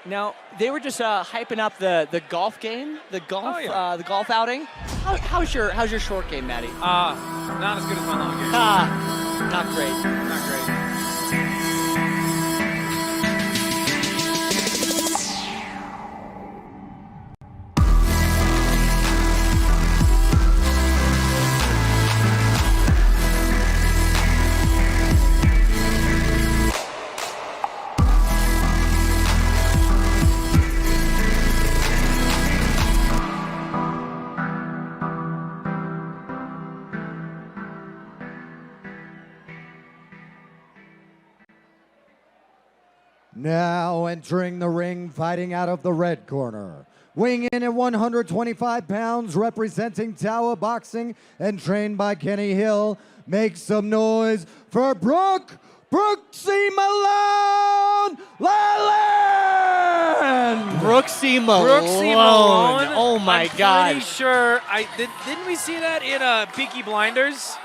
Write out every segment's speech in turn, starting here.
Now they were just hyping up the golf game, the golf outing. How's your short game, Matty? Not as good as my long game. Not great. Not great. Now entering the ring, fighting out of the red corner. Weighing in at 125 pounds, representing Tower Boxing and trained by Kenny Hill. Make some noise for Brooksy Malone Leland! Brooksy Malone. Oh my God! I'm pretty sure didn't we see that in Peaky Blinders?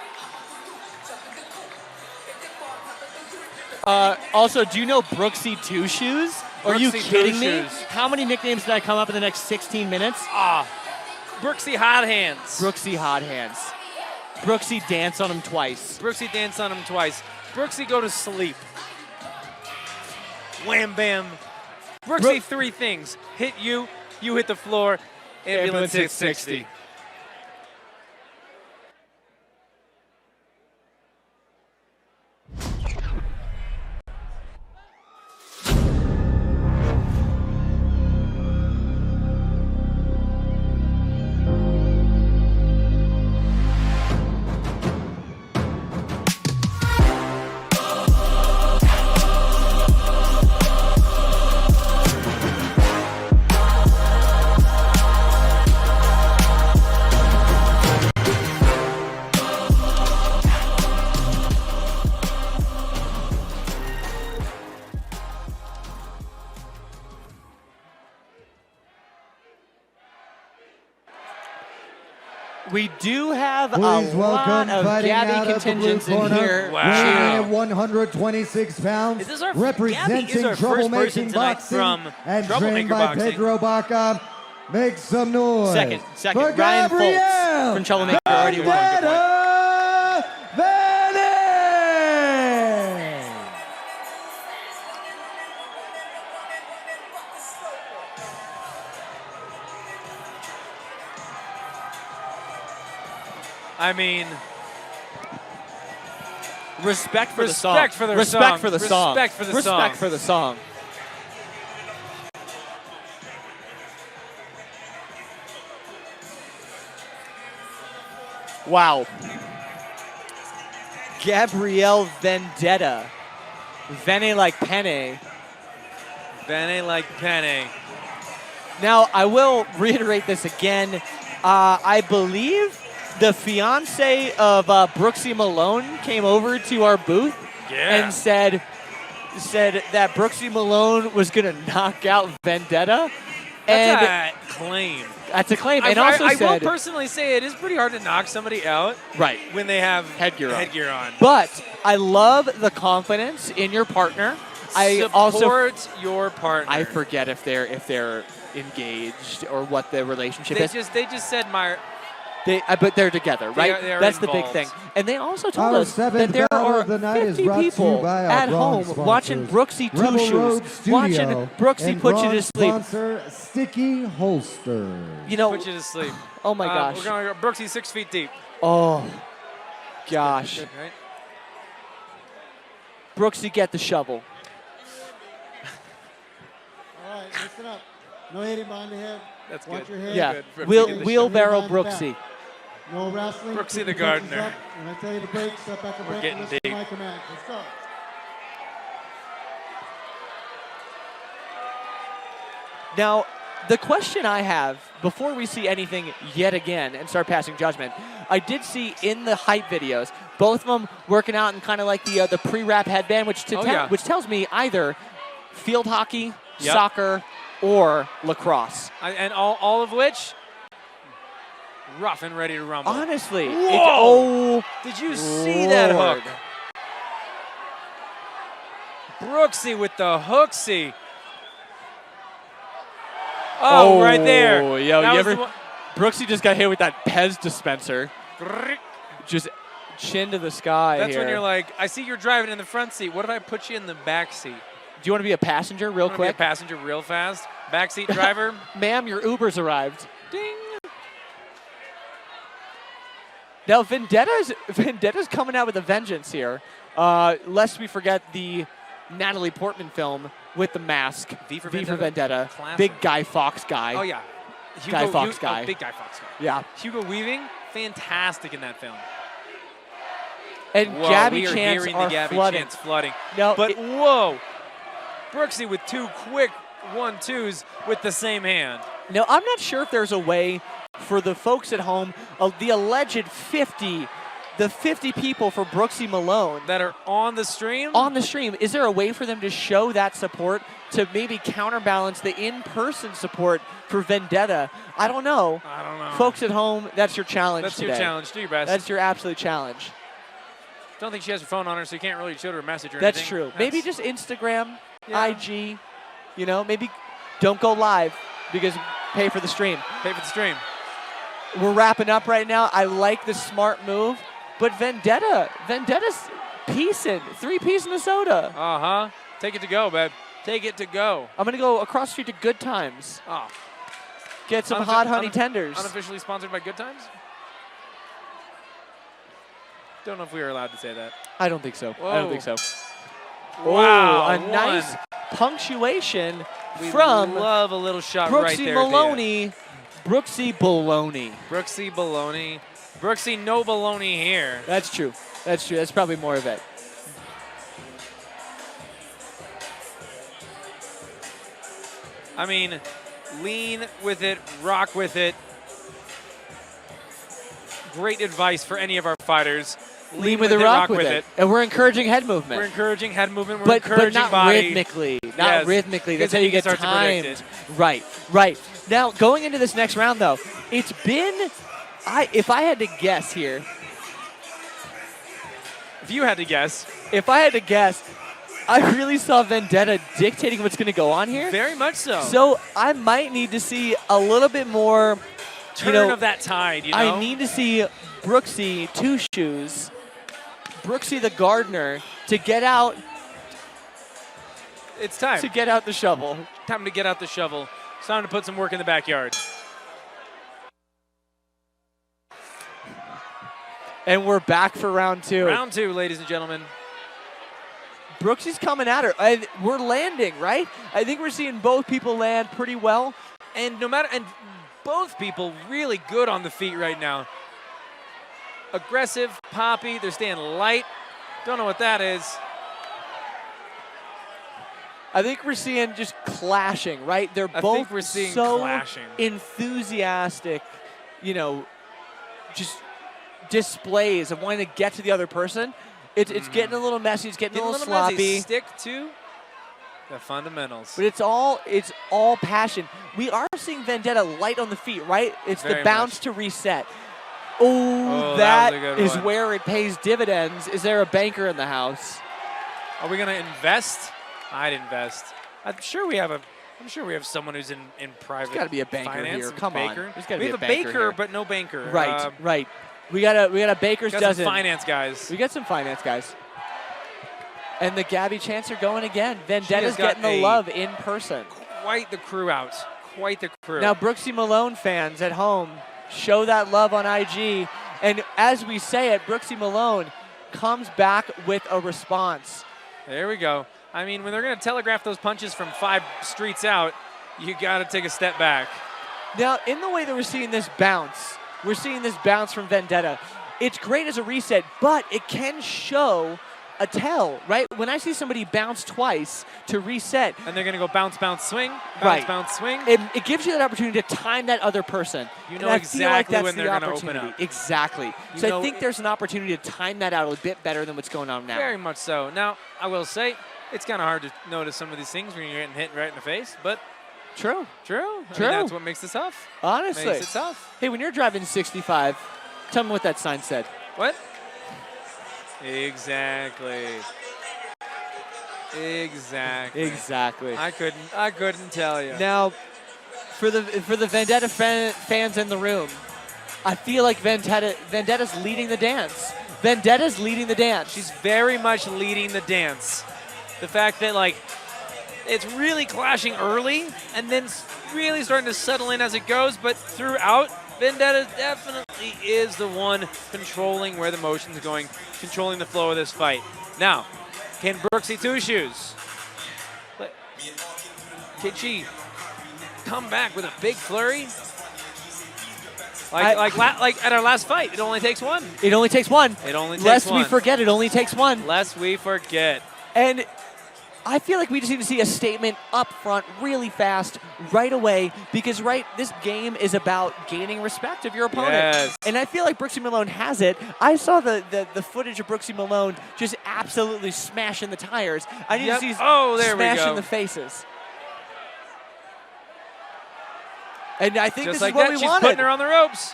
Also, do you know Brooksy Two Shoes? Are you Brooksy kidding me? Two Shoes. How many nicknames did I come up in the next 16 minutes? Brooksy Hot Hands. Brooksy Hot Hands. Brooksy Dance on him twice. Brooksy Dance on him twice. Brooksy Go to Sleep. Wham Bam. Brooksy Three Things. Hit you, you hit the floor. Ambulance 660. We do have Please a lot welcome of fighting Gabby out of the blue contingents in corner, here. Wow. weighing in Wow. at 126 pounds, Is this our- representing Gabby is our first person Troublemaking tonight Boxing from and trained Troublemaker by Boxing. Pedro Baca. Make some noise. Second. for Ryan Foltz Gabrielle from Troublemaker already won. Vendetta Vanny! I mean, Respect for the song. Respect for their Respect song. for the song. Respect for the Respect song. for the song. Wow. Gabrielle Vendetta. Vene like penne. Vene like penne. Now, I will reiterate this again. I believe the fiance of Brooksy Malone came over to our booth and said that Brooksy Malone was going to knock out Vendetta. That's a claim. That's a claim. I said, will personally say it is pretty hard to knock somebody out right, when they have headgear on. But I love the confidence in your partner. I Support your partner. I forget if they're engaged or what the relationship is. They just said my. But they're together, right? They are That's the involved. big thing. And they also told Our us seventh that there battle are of the night is 50 brought to you people by our at bronze home sponsors, watching Brooksy Two Rebel Shoes, Road watching Studio Brooksy and put you to bronze sleep. sponsor, Sticky Holster. You know, Put you to sleep. oh my gosh. We're going to go Brooksy 6 feet deep. Oh, gosh. Good, right? Brooksy, get the shovel. All right, listen up. No hitting behind the head. That's Watch good. your head. Yeah, Good. Brooksy, Wheel, get the wheelbarrow shovel. Brooksy. No wrestling. Brooksy Keep the your buttons gardener. up. When I tell you to break, step back and We're break. getting and listen to deep. my command. Let's go. Now, the question I have before we see anything yet again and start passing judgment, I did see in the hype videos both of them working out in kind of like the pre-wrap headband, which which tells me either field hockey, Yep. soccer, or lacrosse. And all of which, rough and ready to rumble. Honestly, Whoa! Did you see that Lord. hook? Brooksy with the hooksy. Oh, right there. Yo, That you was ever? the one- Brooksy just got hit with that Pez dispenser. Just chin to the sky That's here. when you're like, I see you're driving in the front seat. What if I put you in the back seat? Do you want to be a passenger real I'm gonna be a quick? passenger real fast. Backseat driver. Ma'am, your Uber's arrived. Ding. Now, Vendetta's coming out with a vengeance here. Lest we forget the Natalie Portman film with the mask. V for Vendetta. Classic. Big Guy Fawkes guy. Oh, yeah. Guy Fawkes guy. Big Guy Fawkes guy. Yeah. Hugo Weaving, fantastic in that film. And Whoa, Gabby we are chants hearing are the Gabby flooding. chants flooding. No, But whoa, Brooksy with 2 quick 1-2s with the same hand. Now, I'm not sure if there's a way for the folks at home, the alleged 50 people for Brooksy Malone That are on the stream? on the stream, is there a way for them to show that support to maybe counterbalance the in-person support for Vendetta? I don't know. I don't know. Folks at home, that's your challenge That's today. your challenge. Do your best. That's your absolute challenge. Don't think she has her phone on her, so you can't really show her a message or That's anything. true. Maybe just Instagram, Yeah. IG, maybe don't go live because pay for the stream. Pay for the stream. We're wrapping up right now. I like the smart move, but Vendetta's piecing, 3-piece in the soda. Uh-huh. Take it to go, babe. Take it to go. I'm gonna go across the street to Good Times. Oh. Get some Unoffi- hot honey unof- tenders. Unofficially sponsored by Good Times? Don't know if we were allowed to say that. I don't think so. I Whoa. don't think so. Wow, Oh, a one. nice punctuation We from love a little shot Brooksy right there. Maloney. Brooksy Baloney. Brooksy baloney. Brooksy no baloney here. That's true. That's true. That's probably more of it. I mean, lean with it, rock with it. Great advice for any of our fighters. Lean with it, rock with it. And we're encouraging head movement. We're encouraging head movement. We're but encouraging not body. rhythmically. Not Yes, rhythmically. because That's how then you you can get start to timed. predict Right, right. Now, going into this next round, though, it's been, if I had to guess here, If you had to guess, I really saw Vendetta dictating what's going to go on here. very much so. So I might need to see a little bit more, Turn of that tide, you know? I need to see Brooksy Two Shoes, Brooksy the gardener, to get out It's time. the shovel. Time to get out the shovel. It's time to put some work in the backyard. And we're back for round 2. Round 2, ladies and gentlemen. Brooksy's coming at her. We're landing, right? I think we're seeing both people land pretty well. And both people really good on the feet right now. Aggressive, poppy. They're staying light. Don't know what that is. I think we're seeing just clashing, right? They're I both think we're seeing so clashing. enthusiastic, just displays of wanting to get to the other person. It's getting a little messy. It's getting a little sloppy. messy. Stick to the fundamentals. But it's all passion. We are seeing Vendetta light on the feet, right? It's Very the bounce much. to reset. Oh, Oh, that that was a good is one. where it pays dividends. Is there a banker in the house? Are we going to invest? I'd invest. I'm sure we have someone who's in private. gotta be a banker finance, here. a Come on. baker. There's gotta we be have a a banker baker, here. but no banker. Right, right. We got a baker's Got some dozen. finance guys. We got some finance guys. And the Gabby chants are going again. has Vendetta's got getting the a- love in person. Quite the crew out. Quite the crew. Now, Brooksy Malone fans at home, show that love on IG. And as we say it, Brooksy Malone comes back with a response. There we go. I mean, when they're going to telegraph those punches from 5 streets out, you got to take a step back. Now, in the way that we're seeing this bounce from Vendetta, it's great as a reset, but it can show a tell, right? When I see somebody bounce twice to reset, And they're going to go bounce, bounce, swing. Bounce, Right. bounce, swing. it gives you that opportunity to time that other person. You And know I feel like exactly that's when the they're gonna open opportunity. up. Exactly. You So I know think it- there's an opportunity to time that out a bit better than what's going on now. Very much so. Now, I will say, it's kind of hard to notice some of these things when you're getting hit right in the face, but True. true. I True. mean, that's what makes this tough. Honestly. Makes it tough. Hey, when you're driving 65, tell me what that sign said. What? Exactly. Exactly. Exactly. I couldn't tell you. Now, for the Vendetta fans in the room, I feel like Vendetta's leading the dance. Vendetta's leading the dance. She's very much leading the dance. The fact that, like, it's really clashing early and then really starting to settle in as it goes, but throughout, Vendetta definitely is the one controlling where the motion's going, controlling the flow of this fight. Now, can Brooksy Two Shoes, can she come back with a big flurry? Like at our last fight, it only takes one. It only takes one. It only takes Lest one. we forget, it only takes one. Lest we forget. And I feel like we just need to see a statement up front really fast right away because this game is about gaining respect of your opponent. Yes. And I feel like Brooksy Malone has it. I saw the footage of Brooksy Malone just absolutely smashing the tires. I need to see smashing the faces. And I think Just this like is what that, we she's wanted. putting her on the ropes.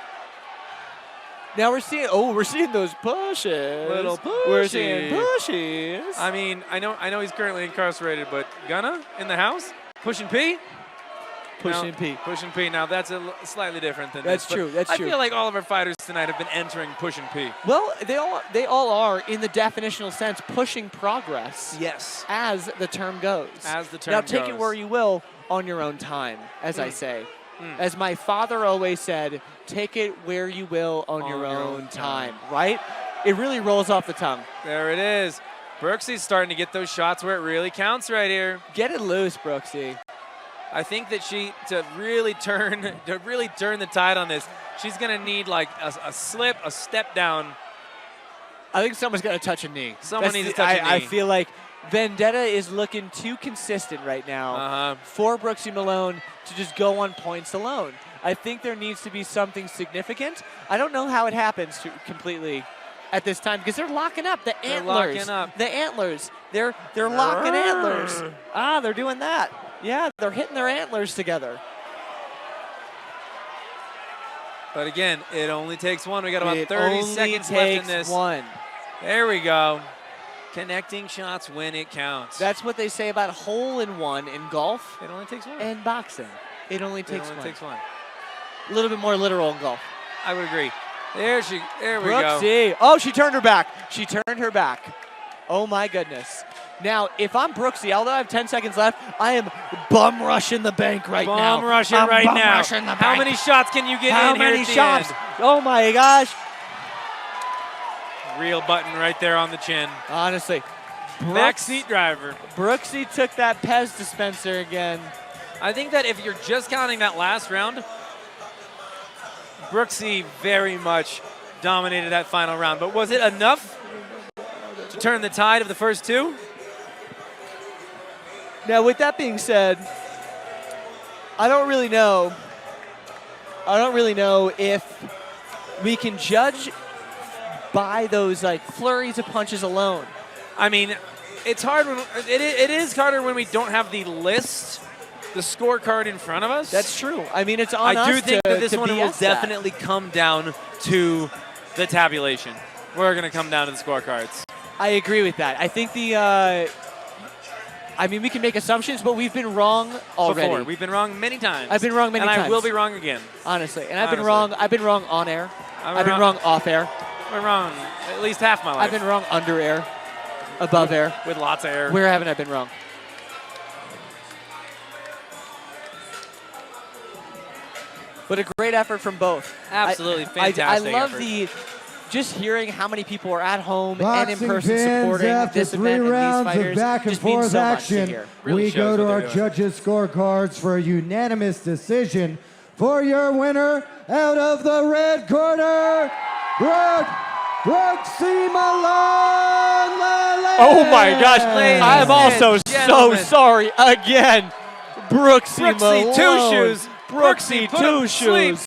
Now we're seeing those pushes. Little We're seeing pushy. pushes. I mean, I know he's currently incarcerated, but Gunna in the house, pushing P. Pushing P. Pushing P. Now that's slightly different than That's this. true. That's true. I feel like all of our fighters tonight have been entering pushing P. Well, they all are in the definitional sense pushing progress. Yes. As the term goes. As the term now take it goes. where you will on your own time, as I say. As my father always said, take it where you will on your own time, right? It really rolls off the tongue. There it is. Brooksy's starting to get those shots where it really counts right here. Get it loose, Brooksy. I think that to really turn the tide on this, she's gonna need like a slip, a step down. I think someone's got to touch a knee. Someone needs to touch a knee. I feel like Vendetta is looking too consistent right now for Brooksy Malone to just go on points alone. I think there needs to be something significant. I don't know how it happens completely at this time because they're locking up the antlers. Locking up. The antlers. They're locking antlers. They're doing that. Yeah, they're hitting their antlers together. But again, it only takes one. We got about It 30 only seconds left takes in this. one. There we go. Connecting shots when it counts. That's what they say about hole-in-one in golf It only takes one. and boxing. It only takes it only one. takes one. A little bit more literal in golf. I would agree. There we go. Brooksy. Oh, she turned her back. She turned her back. Oh, my goodness. Now, if I'm Brooksy, although I have 10 seconds left, I am bum rushing the bank right now. Bum rushing I'm right bum now. rushing the How bank. many shots can you get How in here many at the shots? end? Oh, my gosh. Real button right there on the chin. Honestly. Backseat driver. Brooksy took that Pez dispenser again. I think that if you're just counting that last round, Brooksy very much dominated that final round. But was it enough to turn the tide of the first two? Now, with that being said, I don't really know if we can judge by those like flurries of punches alone. I mean, it's hard. It is harder when we don't have the list, the scorecard in front of us. That's true. I mean, it's on us I do think that this to one will BS that. definitely come down to the tabulation. We're going to come down to the scorecards. I agree with that. I think I mean, we can make assumptions, but we've been wrong already. Before. We've been wrong many times. I've been wrong many times. And I will be wrong again. Honestly. And I've Honestly. been wrong. I've been wrong on air. I've been wrong off air. We're wrong at least half my life. I've been wrong under air, above air. With lots of air. Where haven't I been wrong? But a great effort from both. Absolutely I fantastic love effort. just hearing how many people are at home Boxing and in person fans, supporting after this 3 event and rounds these fighters. of back and just means forth so much to action, hear. Really we shows go to what our they're doing. judges' scorecards for a unanimous decision. For your winner, out of the red corner, Brooksy Malone. Oh my gosh, Ladies I'm also and so gentlemen. sorry again. Brooksy Brooksy Malone. Two Shoes. Brooksy Brooksy put him Two to sleep. Shoes.